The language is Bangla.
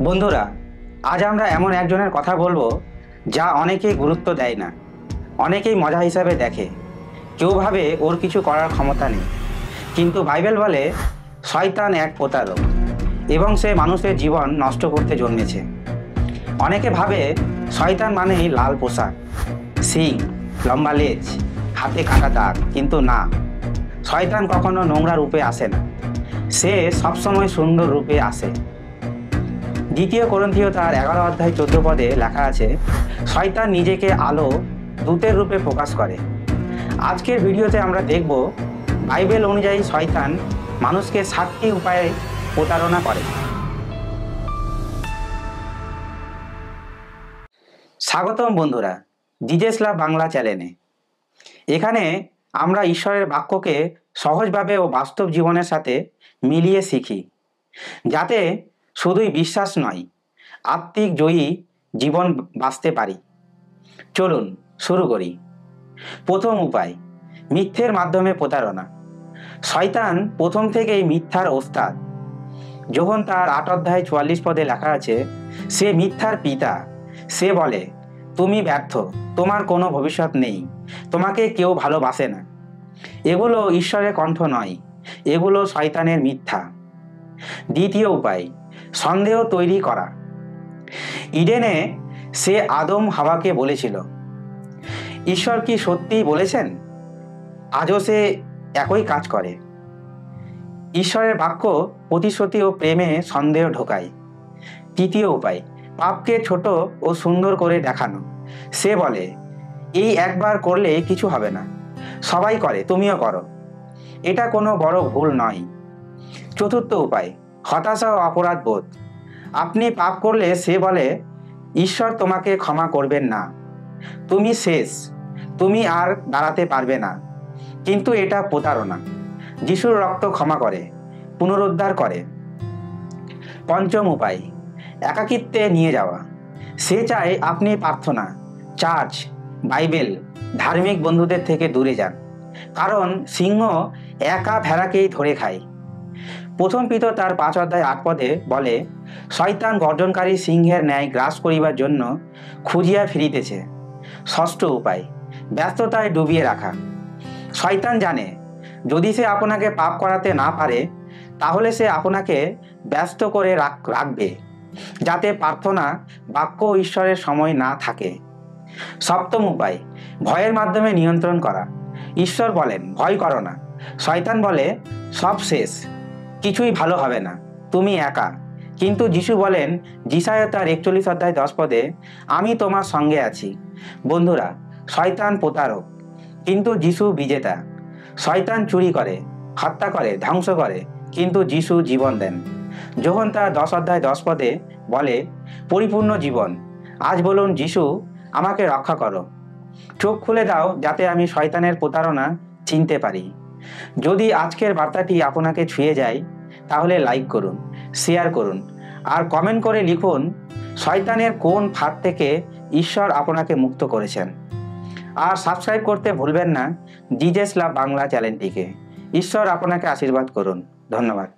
বন্ধুরা, আজ আমরা এমন একজনের কথা বলবো যা অনেকেই গুরুত্ব দেয় না, অনেকেই মজা হিসাবে দেখে। কেউ ভাবে ওর কিছু করার ক্ষমতা নেই, কিন্তু বাইবেল বলে শয়তান এক প্রতারক এবং সে মানুষের জীবন নষ্ট করতে জন্মেছে। অনেকে ভাবে শয়তান মানেই লাল পোশাক, শিং, লম্বা লেজ, হাতে কাটা দাগ, কিন্তু না, শয়তান কখনো নোংরা রূপে আসে না, সে সবসময় সুন্দর রূপে আসে। 2 কোরিন্থীয় তার 11 অধ্যায় 14 পদে লেখা আছে, শয়তান নিজেকে আলো দূতের রূপে প্রকাশ করে। আজকের ভিডিওতে আমরা দেখব বাইবেল অনুযায়ী শয়তান মানুষকে 7টি উপায়ে প্রতারণা করে। স্বাগতম বন্ধুরা, জিজেস লাভ বাংলা চ্যানেলে। এখানে আমরা ঈশ্বরের বাক্যকে সহজভাবে ও বাস্তব জীবনের সাথে মিলিয়ে শিখি, যাতে শুধুই বিশ্বাস নয়, আত্মিক জয়ী জীবন বাঁচতে পারি। চলুন শুরু করি। প্রথম উপায়, মিথ্যের মাধ্যমে প্রতারণা। শয়তান প্রথম থেকেই মিথ্যার ওস্তাদ। যখন তার 8 অধ্যায় 44 পদে লেখা আছে, সে মিথ্যার পিতা। সে বলে, তুমি ব্যর্থ, তোমার কোনো ভবিষ্যৎ নেই, তোমাকে কেউ ভালোবাসে না। এগুলো ঈশ্বরের কণ্ঠ নয়, এগুলো শয়তানের মিথ্যা। দ্বিতীয় উপায়, সন্দেহ তৈরি করা। ইডেনে সে আদম হাওয়াকে বলেছিল, ঈশ্বর কি সত্যিই বলেছেন? আজও সে একই কাজ করে। ঈশ্বরের বাক্য প্রতিশ্রুতি ও প্রেমে সন্দেহ ঢোকায়। তৃতীয় উপায়, পাপকে ছোট ও সুন্দর করে দেখানো। সে বলে, এই একবার করলে কিছু হবে না, সবাই করে, তুমিও করো, এটা কোনো বড় ভুল নয়। চতুর্থ উপায়, হতাশা ও অপরাধ বোধ। আপনি পাপ করলে সে বলে, ঈশ্বর তোমাকে ক্ষমা করবেন না, তুমি শেষ, তুমি আর দাঁড়াতে পারবে না। কিন্তু এটা প্রতারণা। যিশুর রক্ত ক্ষমা করে, পুনরুদ্ধার করে। পঞ্চম উপায়, একাকিত্বে নিয়ে যাওয়া। সে চায় আপনি প্রার্থনা, চার্চ, বাইবেল, ধার্মিক বন্ধুদের থেকে দূরে যান, কারণ সিংহ একা ভেড়াকেই ধরে খায়। প্রথম পিতর তার 5 অধ্যায় 8 পদে বলে, শয়তান গর্জনকারী সিংহের ন্যায় গ্রাস করিবার জন্য খুঁজিয়া ফিরিতেছে। ষষ্ঠ উপায়, ব্যস্ততায় ডুবিয়ে রাখা। শয়তান জানে, যদি সে আপনাকে পাপ করাতে না পারে, তাহলে সে আপনাকে ব্যস্ত করে রাখবে, যাতে প্রার্থনা, বাক্য ও ঈশ্বরের সময় না থাকে। সপ্তম উপায়, ভয়ের মাধ্যমে নিয়ন্ত্রণ করা। ঈশ্বর বলেন, ভয় করো না। শয়তান বলে, সব শেষ, কিছুই ভালো হবে না, তুমি একা। কিন্তু যিশু বলেন যিশায়া তার 41 অধ্যায় 10 পদে, আমি তোমার সঙ্গে আছি। বন্ধুরা, শয়তান প্রতারক, কিন্তু যিশু বিজেতা। শয়তান চুরি করে, হত্যা করে, ধ্বংস করে, কিন্তু যিশু জীবন দেন। যখন তার 10 অধ্যায় 10 পদে বলে, পরিপূর্ণ জীবন। আজ বলুন, যিশু, আমাকে রক্ষা করো, চোখ খুলে দাও, যাতে আমি শয়তানের প্রতারণা চিনতে পারি। যদি আজকের বার্তাটি আপনাকে ছুঁয়ে যায়, তাহলে লাইক করুন, শেয়ার করুন, আর কমেন্ট করে লিখুন শয়তানের কোন ফাঁদ থেকে ঈশ্বর আপনাকে মুক্ত করেছেন। আর সাবস্ক্রাইব করতে ভুলবেন না জিজেস লাভ বাংলা চ্যানেলটিকে। ঈশ্বর আপনাকে আশীর্বাদ করুন। ধন্যবাদ।